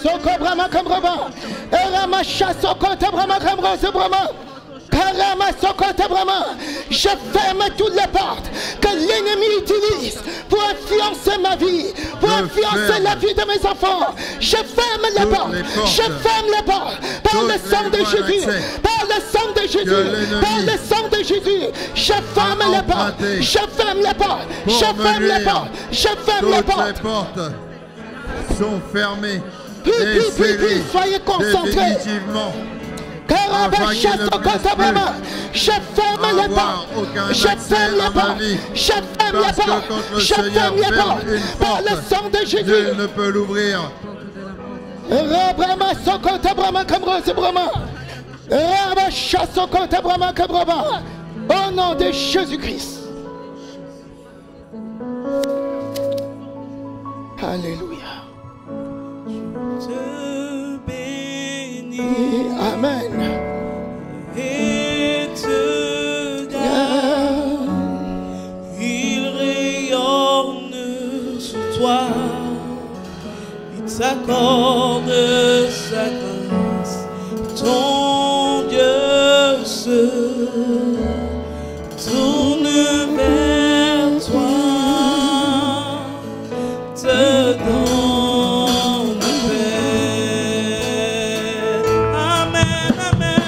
Soko Brahma Kambraba. Erama Soko Tabrama Kamro Brahma. Karama Soko Tabrama. Je ferme toutes les portes que l'ennemi utilise pour influencer ma vie, pour influencer la vie de mes enfants. Je ferme les portes. Je ferme les portes. Par le sang de Jésus. Par le sang de Jésus. Par le sang de Jésus. Je ferme les portes. Je ferme les portes. Je ferme les portes. Je ferme les portes. Les portes sont fermées. Puis, soyez concentrés. Définitivement. Je ferme les portes. Je ferme les portes. Je ferme les portes. Je ferme les portes. Par le sang de Jésus. Nul ne peut l'ouvrir. Au nom de Jésus-Christ. Alléluia. Te bénis. Amen. Et te garde. Il rayonne sur toi. Il t'accorde sa grâce. Ton Dieu se tourne vers toi. Te donne paix. Amen, amen.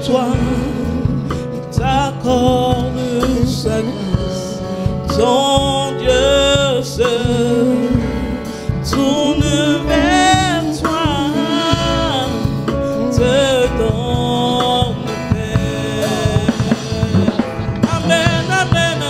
Toi, il t'accorde sa grâce. Ton Dieu se tourne vers toi, te donne paix. Amen, amen,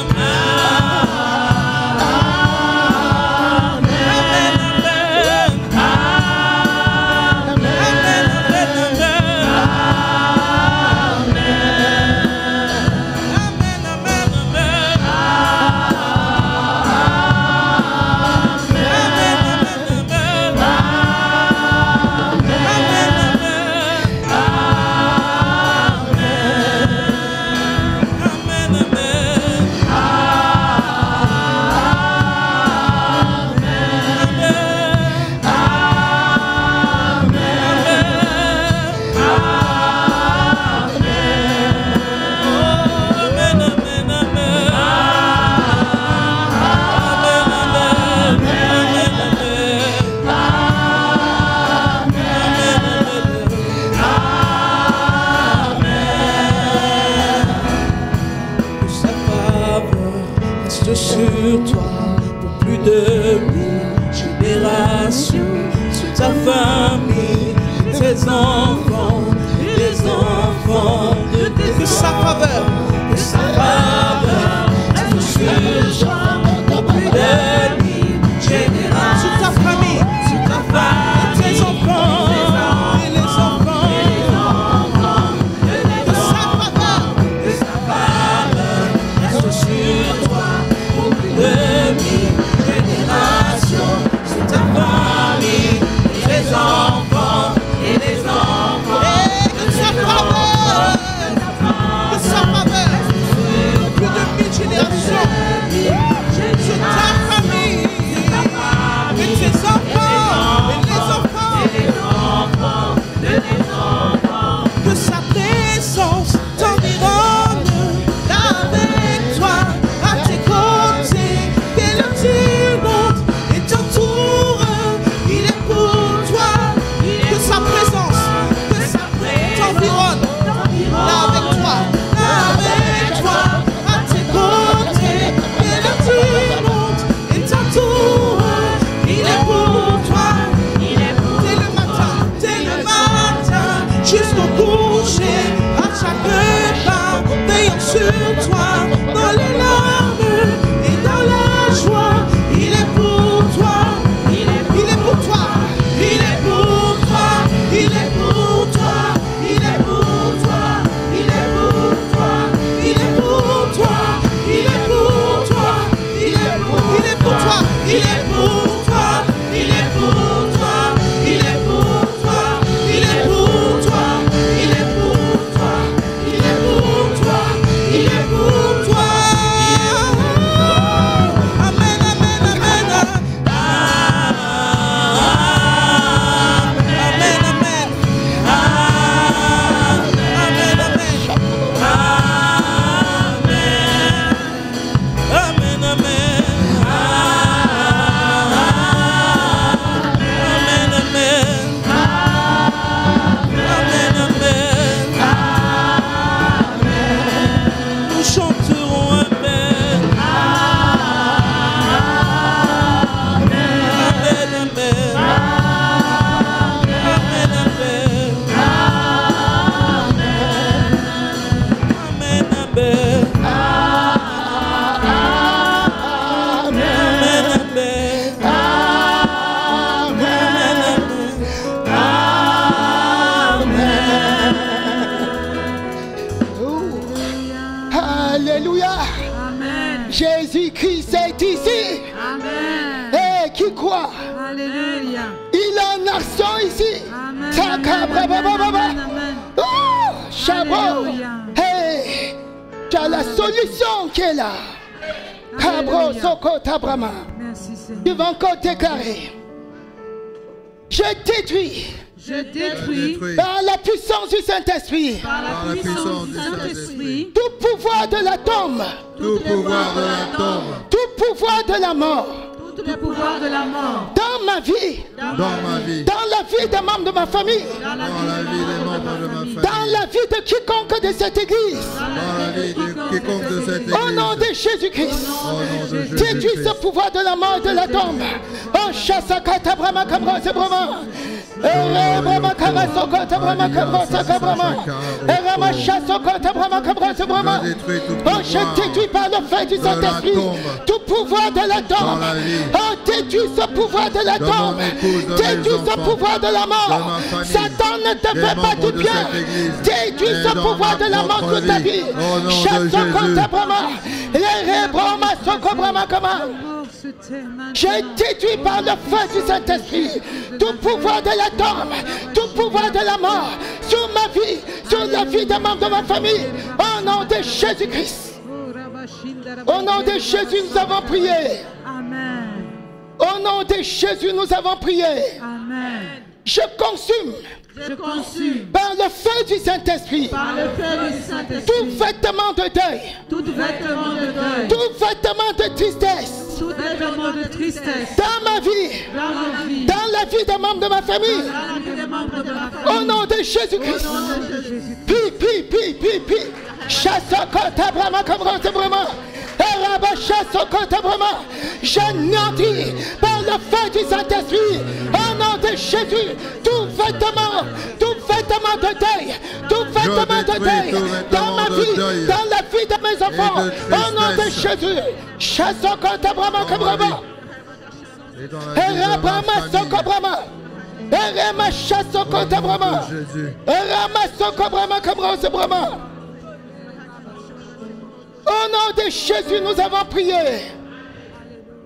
sur toi pour plus de 1000 générations, sur ta famille, tes enfants, les enfants de tes enfants. Que sa faveur reste sur toi pour plus de 1000 générations, sur ta famille, tes enfants. Enfants et les enfants, et que sa faveur reste couché à chaque pas, veillant sur toi, dans les larmes et dans la joie. Il est pour toi, il est pour toi, il est pour toi, il est pour toi, il est pour toi, il est pour toi, il est pour toi, il est pour toi, il est pour toi, il est pour toi, il est pour toi, il est pour toi, il est pour toi, il est pour toi, il est pour toi, il est pour toi. Amen, amen, amen. Amen, amen. Amen, amen. Amen, amen. Amen, amen. Amen, amen. Nous chanterons Amen. Amen, amen. Amen, amen. Amen, amen. Alléluia. Amen. Jésus-Christ est ici. Amen. Et qui croit? Alléluia. Il est en action ici. Amen. Sakabrabababa. Amen. Oh, Chabot. Alléluia. Hey, tu as la solution qui est là. Cabro Alléluia. Soko Tabrama. Merci Seigneur. Tu vas encore déclarer. Je détruis Je détruis par la puissance du Saint-Esprit par la puissance du Saint-Esprit tout pouvoir de la tombe, Tout pouvoir de la tombe tout pouvoir de la mort tout le pouvoir de la mort dans ma vie, dans ma vie, dans la vie des membres de ma famille, dans la dans la vie des membres de ma famille, dans la vie de quiconque de cette église. dans la vie de quiconque de cette église. Au nom de Jésus-Christ, Au nom de détruis ce Jésus-Christ. pouvoir de la mort et de la tombe. Oh, Chassakata Brahma Kamra Sebrama. Brahma Kara Sokota Brahma Kamra Sakabrama. Rama Chassokota Brahma Kamra Sebrama. Je détruis tout Oh, je pouvoir détruis par le feu du de la Saint-Esprit tombe. tout pouvoir de la Dans tombe. la vie. Oh, détruis ce pouvoir de la De tombe. mon épouse, de Détruis mes ce enfants, pouvoir de la mort. de ma famille, Satan ne te des fait pas membres du de bien. cette église, Détruis et ce dans pouvoir ma de la mort propre sur ta vie. vie. Au nom de Chassokota Jésus. Brahma. Les Brahma Sokobrahma Kama. J'ai détruit par le feu du Saint-Esprit tout pouvoir de la tombe, tout pouvoir de la mort sur ma vie, sur la vie des membres de ma famille. Au nom de Jésus-Christ. Au nom de Jésus, nous avons prié. Amen. Au nom de Jésus, nous avons prié. Amen. Je consume Je consume par le feu du Saint-Esprit par le feu du tout Saint-Esprit vêtement de deuil, tout vêtement de deuil, tout vêtement de tristesse tout vêtement de tristesse dans ma vie, dans ma vie, dans la vie des membres de ma famille. dans la vie des membres de ma Au famille. nom de Jésus-Christ. Au nom de Jésus. Pi. Chassokota Brahma Kamra Sebrama. Chassokota Brahma. J'anéantis par le feu du Saint-Esprit. Au nom de Jésus. Tout vêtement de deuil. Tout vêtement de détruis deuil. tout Dans ma vêtement de vie. deuil Dans la vie de mes enfants. de Au nom de tristesse. Jésus. Chassokota Brahma Dans ma Kamra. vie. Et dans la vie de ma Brahma famille. Sokobrama. Rama Chassokota Au nom Brahma. de Jésus. Rama Sokobrama Kamra Sebrama. Au nom de Jésus, nous avons prié.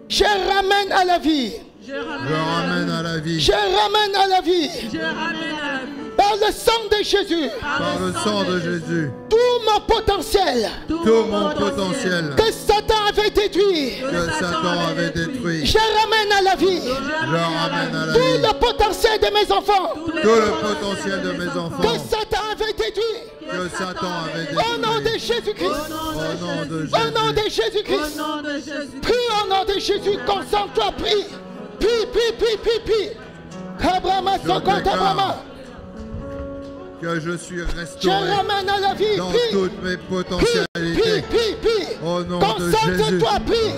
Je ramène à la vie. Je Je ramène ramène à la vie Je ramène à la vie. je ramène à la vie Par le sang de Jésus. par le sang de Jésus. Tout mon potentiel Tout mon potentiel que Satan avait détruit. que Satan avait détruit. Je ramène à la vie. Je ramène à la Tout vie. le potentiel de mes enfants Tout le potentiel de mes que enfants Satan avait détruit. que Satan avait Au nom de détruit. Jésus-Christ. Au nom de Au nom de Jésus. au Jésus-Christ. nom de Jésus. Prie au nom de Jésus. Concentre-toi. Prie. Prie. Kabrama Je Sokota Brahma. déclare que je suis Je restauré ramène à la vie. dans Prie. toutes mes potentialités. Prie. Au nom de Jésus. Concentre-toi. Prie.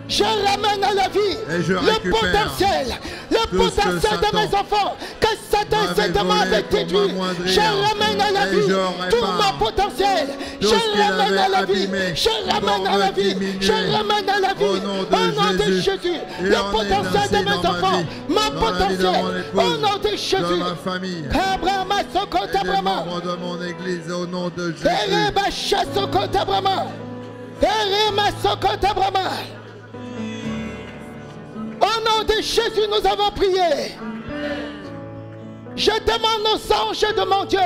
Je ramène à la vie Et je le récupère potentiel tout ce que de Satan mes enfants, que Satan m'avait certainement volé avait pour détruit. m'amoindrir. Je ramène à la Et vie je tout répare mon potentiel. tout Je ce qu'il ramène à avait la vie. abîmé Je ramène pour à la me vie. diminuer. Je ramène à la vie. Au nom de Jésus. Il Le en est potentiel ainsi de mes dans ma enfants, vie, mon dans la vie de potentiel. mon épouse, Au nom de Jésus. de ma famille, Abraham, Soko, et des Tabrama. membres de mon église au nom de Jésus. Terema, Soko, Tabrama. Terema, Soko, Tabrama. Au nom de Jésus, nous avons prié. Je demande aux anges de mon Dieu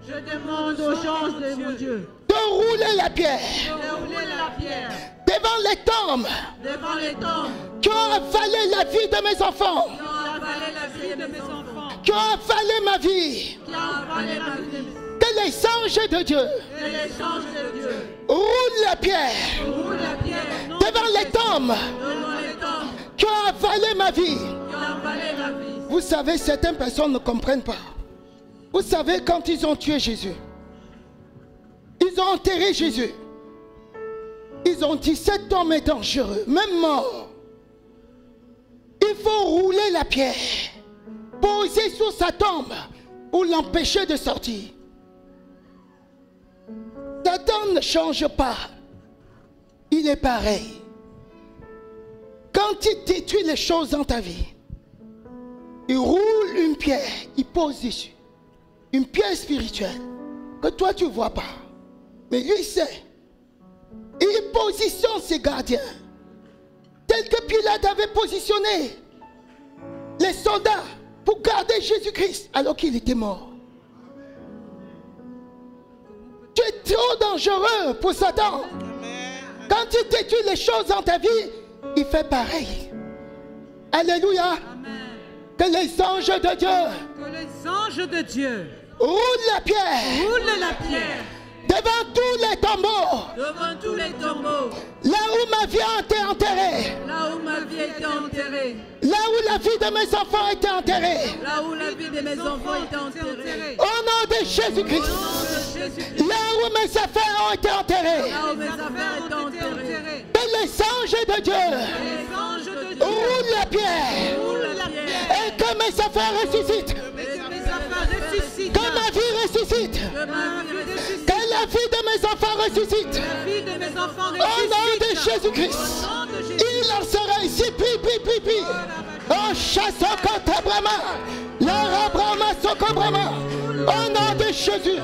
Je demande aux gens de mon Dieu de rouler la pierre de rouler la pierre devant les tombes devant les tombes qui ont avalé la vie de mes enfants, qui ont avalé la vie de mes enfants, qui ont avalé ma vie. qui ont avalé ma vie. Que les anges de Dieu Et les anges de Dieu roulent la pierre roulent la pierre devant les tombes devant les tombes qui ont avalé ma vie. qui ont avalé ma vie. Vous savez, certaines personnes ne comprennent pas. Vous savez, quand ils ont tué Jésus, ils ont enterré Jésus. Ils ont dit, cet homme est dangereux, même mort. Il faut rouler la pierre, poser sur sa tombe pour l'empêcher de sortir. Satan ne change pas. Il est pareil. Quand il détruit les choses dans ta vie, il roule une pierre, il pose dessus. Une pierre spirituelle que toi tu ne vois pas. Mais lui il sait. Et il positionne ses gardiens. Tel que Pilate avait positionné les soldats pour garder Jésus-Christ alors qu'il était mort. Tu es trop dangereux pour Satan. Quand il détruit les choses dans ta vie, il fait pareil. Alléluia. Que les anges de Dieu Que les anges de Dieu roulent la pierre roulent la pierre devant tous les tombeaux. devant tous les tombeaux, Là où ma vie a été enterrée. là où ma vie a été enterrée, Là où la vie de mes enfants a été enterrée. là où la vie de mes enfants était enterrée. Au nom de Jésus-Christ. Là où mes affaires ont été enterrées. Là où mes affaires étaient enterrées. Que les anges de Dieu Les anges de Dieu roulent la pierre. roulent la pierre. Et que mes affaires ressuscitent. Et mes affaires ressuscitent. Que ma vie ressuscite. Que ma vie ressuscite. Que la vie de mes enfants ressuscite. La vie de mes enfants Au nom de ressuscite. Jésus-Christ. Au nom de Jésus. Il en sera ici. Pi. Oh, chasse contre Brahma. La Brahma Soko Brahma. Au nom de Jésus.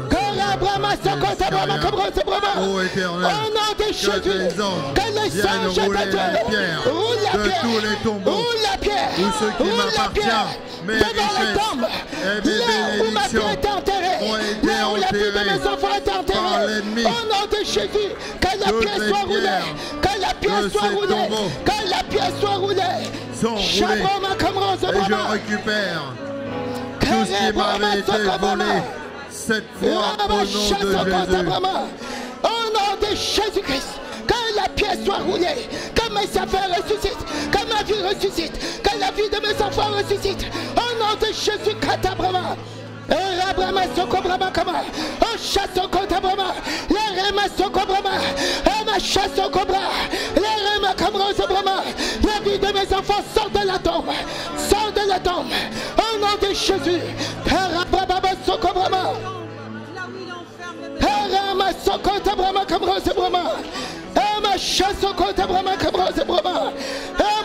Que la Brahma Soko Brahma comme Brahma. Ô Éternel, Au nom de que Jésus. tes anges Que les viennent anges de rouler la pierre Dieu roulent la de pierre. tous les tombeaux, Roule la pierre. tout ce qui Roule la m'appartient, pierre. mes Devant les richesses tombes. et mes Là où ma vie bénédictions est enterrée. ont été Là où la vie de mes enterrées enfants est par enterrée. l'ennemi. Au nom de Jésus. Que la Toutes pierre les soit roulée. pierres Que la pierre de soit ces roulée. tombeaux Que la pierre soit roulée. sont roulés. Shabrama comme rose Et je Brahma. récupère tout ce qui m'avait été volé cette fois au nom de Jésus. Au nom de Jésus-Christ, que la pierre soit roulée, que mes affaires ressuscitent, que ma vie ressuscite, que la vie de mes enfants ressuscite. Au nom de Jésus, Katabrama. Rabrama Sokobrama Kama. Oh Chassoko Tabrama. La Rema Sokobrama. Ma chasse au cobra. La Rema Kamrose Brama. La vie de mes enfants sort de la tombe. Sort de la tombe. Au nom de Jésus. Rabrama Sokobrama. Là où il enferme mes Rema Sokota Brama Kamrose Brama. Ma chasse au Kota Brama Kamrose Brama.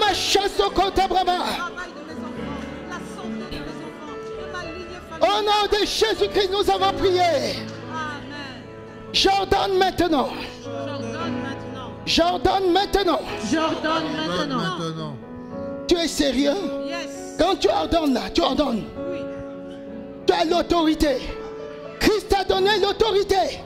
Ma chasse au Kota Brama. travail de mes enfants, la santé de mes enfants, de ma lignée Au familiale. nom de Jésus-Christ, nous avons prié. Amen. J'ordonne maintenant. J'ordonne maintenant. J'ordonne maintenant. J'ordonne Donne maintenant. maintenant. Tu es sérieux? Yes. Quand tu ordonnes là, tu ordonnes. Oui. Tu as l'autorité. Christ t'a donné l'autorité.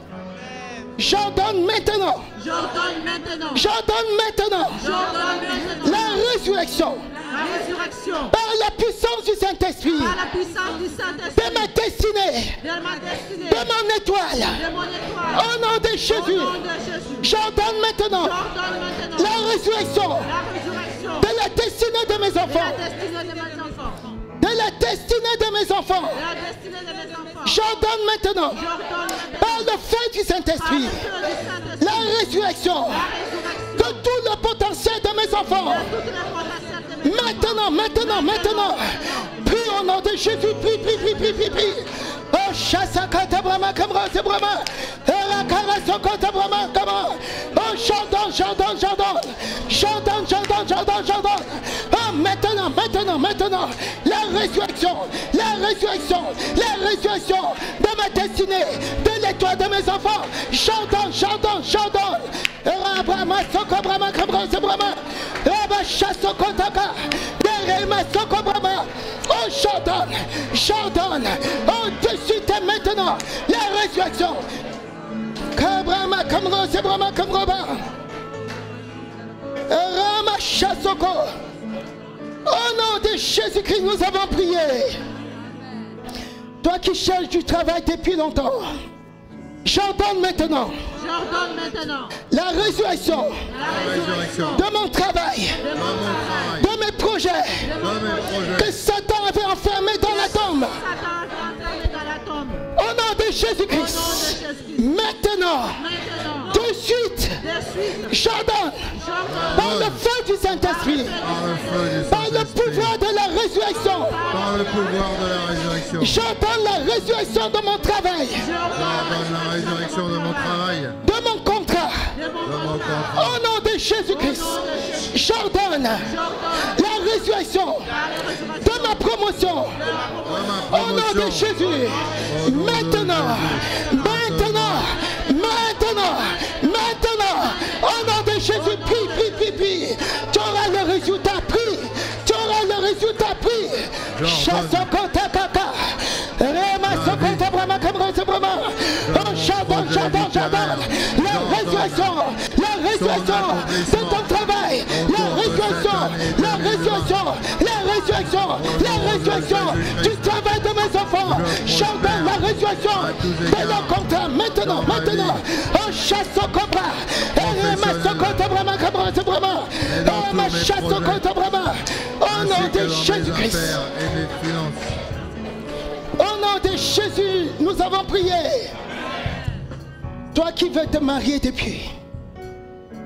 J'ordonne maintenant. J'ordonne maintenant. J'ordonne maintenant. J'ordonne maintenant. La résurrection La résurrection. par la puissance du Saint-Esprit Par la puissance du de Saint-Esprit. ma destinée, De ma destinée. de mon étoile. De mon étoile. Au nom de Au Jésus, nom de Jésus. j'ordonne maintenant J'ordonne maintenant. la résurrection La résurrection. de la destinée de mes De la enfants. destinée de mes enfants. De la destinée de mes enfants. De la destinée de mes enfants. J'ordonne maintenant J'ordonne maintenant. par le feu du Par le Saint-Esprit feu du Saint-Esprit. la résurrection La résurrection. de tout le potentiel potentiel de mes enfants. Maintenant, maintenant, maintenant. Prie au nom de Jésus. Prie, prie, prie, prie, prie, prie. Oh, Chassakata Brahma, Kamra, c'est Brahma. Erakara Sokota Brahma, Kamra. Oh, j'ordonne, j'ordonne, j'ordonne. J'ordonne, j'ordonne, j'ordonne, j'ordonne. Oh, maintenant, maintenant, maintenant. La résurrection, la résurrection, la résurrection de ma destinée, de l'étoile de mes enfants. J'ordonne, j'ordonne, j'ordonne. Brahma, Soko Brahma, Kamra, c'est Brahma. Rabba Chassokotaka. Derema Soko Brahma. Oh, j'ordonne, j'ordonne. Oh, de suite et maintenant, la résurrection. Kabrama, Kamro, c'est Brahma, Kamroba. Rama Chassoko. Au nom de Jésus-Christ, nous avons prié. Toi qui cherches du travail depuis longtemps, j'ordonne maintenant. J'ordonne maintenant La résurrection de mon travail, de mes projets, que Satan avait enfermé dans la tombe. Au nom de Jésus-Christ, maintenant, de suite, j'ordonne par le feu du Saint-Esprit, par le pouvoir de la résurrection, j'ordonne la résurrection de mon travail, de mon contrat. Au nom de Jésus-Christ, j'ordonne la résurrection de ma promotion. Au nom de Jésus, maintenant, maintenant, maintenant, maintenant, au nom de Jésus, prie, prie, prie, prie. Tu auras le résultat, prie. Tu auras le résultat, prie. Chassokota, Rema Sokota Brahma, Kamra, c'est Brahma. Oh, j'ordonne, j'ordonne, j'ordonne. La résurrection de ton travail. La résurrection, la résurrection, la résurrection, la résurrection du travail de mes enfants. J'ordonne la résurrection de leur contrat. Maintenant, maintenant. Oh, Chassokobra. Rema Sokota Brahma, Kamra, c'est Brahma. Rema Chassokota Brahma. Au nom de Jésus-Christ. Au nom de Jésus, nous avons prié. Toi qui veux te marier depuis,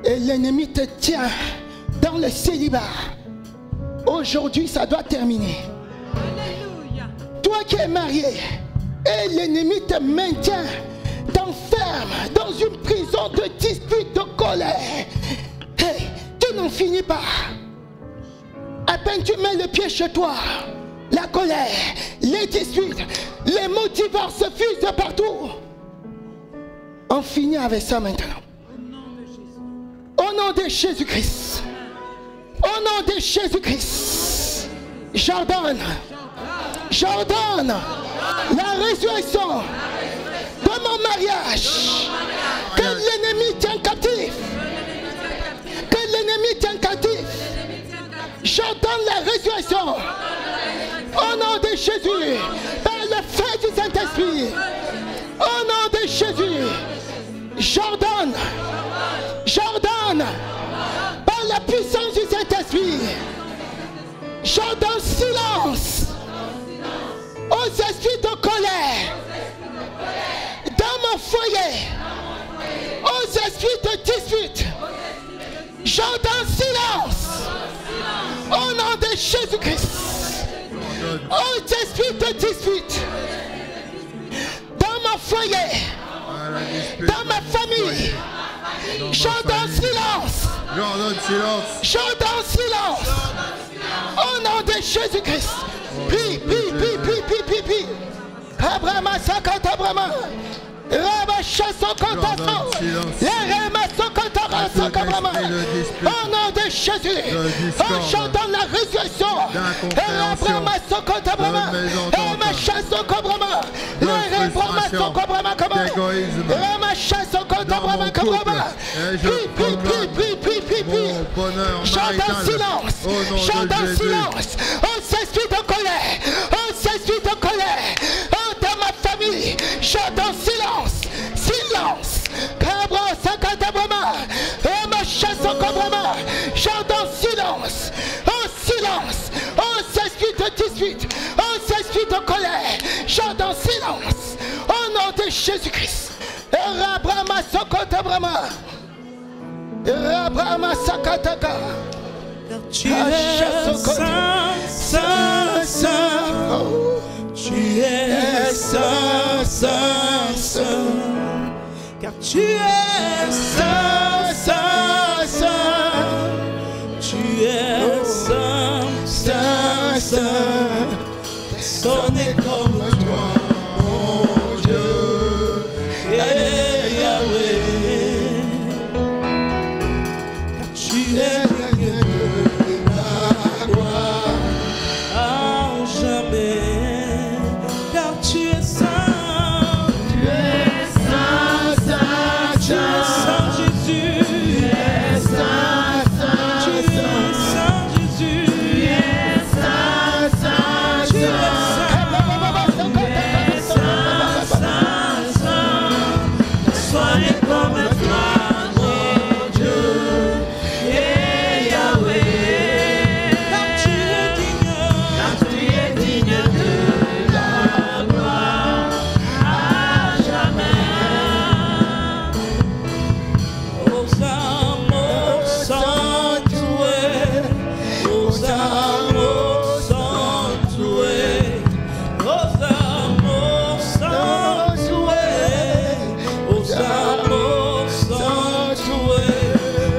et l'ennemi te tient dans le célibat, aujourd'hui ça doit terminer. Alléluia. Toi qui es marié, et l'ennemi te maintient, t'enferme dans une prison de dispute, de colère. Hey, tu n'en finis pas. À peine tu mets le pied chez toi, la colère, les disputes, les mots divorce se fusent de partout. On finit avec ça maintenant. Au nom de Jésus-Christ. Au nom de Jésus-Christ. J'ordonne. J'ordonne la résurrection de mon mariage. Que l'ennemi tienne captif. Que l'ennemi tienne captif. J'ordonne la résurrection. Au nom de Jésus, par le feu du Saint-Esprit, au nom de Jésus, j'ordonne, j'ordonne, par la puissance du Saint-Esprit, j'ordonne silence aux esprits de colère dans mon foyer, aux esprits de dispute, j'ordonne silence au nom de Jésus-Christ. Aux esprits de dispute dans mon foyer, dans ma famille, j'ordonne silence. J'ordonne silence. Au nom de Jésus-Christ. Prie, prie, prie, prie, prie, prie, prie. Abraham, Sakata, Abraham. Rabba Chassokota, au nom de Jésus, j'ordonne la résurrection. Rabba Sokota, Rabba Chassokota, Rabba Sokota, Rabba Chassokota, j'ordonne silence, j'ordonne silence. Oh, s'esprit de colère, oh, s'esprit de colère, oh, dans ma famille, j'ordonne silence, silence. Cabra, Sakata, Brahma, Rama, Chassoko, Brahma, j'ordonne silence, oh, silence. Oh, s'esprit de dispute, oh, s'esprit de colère, j'ordonne silence. Au nom de Jésus-Christ. Brahma, Sokota, Brahma. Rabamasakataka. Car tu es saint, saint, saint. Tu es saint, saint, saint. Car tu es saint, saint, saint. Tu es saint, saint, saint. Personne n'est comme toi, mon Dieu. Et Yahweh. Car tu es digne de la gloire à jamais. Car tu es saint. Tu es saint, saint, tu es saint Jésus. Tu es saint, saint, tu es saint Jésus. Tu es saint, saint, tu es saint. Tu es saint, saint, saint. Sois comme toi, mon Dieu. Et Yahweh. Car tu es digne de la gloire à jamais. Aux amours sanctués, aux amours sanctués, aux amours sanctués, aux amours sanctués,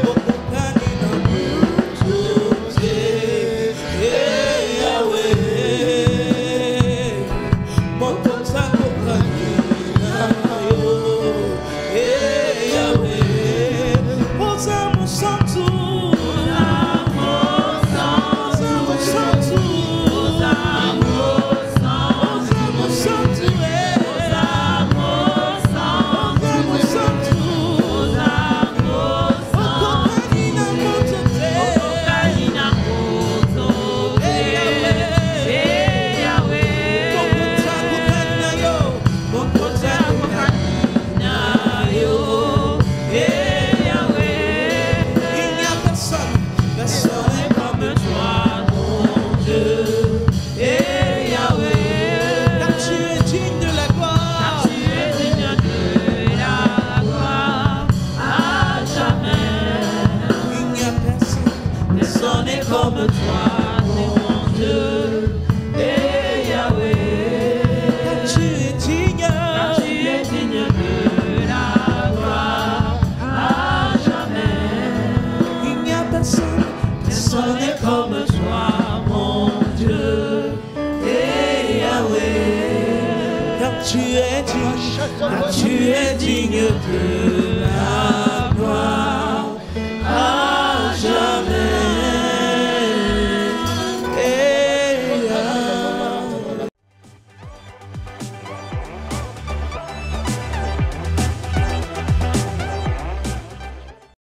aux compagnies d'amour tous et Yahweh. Mon compagnie et Yahweh. Aux amours sanctués, aux amours sanctués, aux amours sanctués, aux amours sanctués, aux amours sanctués, personne n'est comme toi, mon Dieu. Et Yahweh. Car tu es digne de la gloire. Car tu es digne de la gloire à jamais. Il n'y a personne n'est comme toi, mon Dieu. Et Yahweh. Car tu es digne de la gloire à jamais. Il n'y a personne n'est comme toi, mon Dieu. Et Yahweh. Car tu es digne de la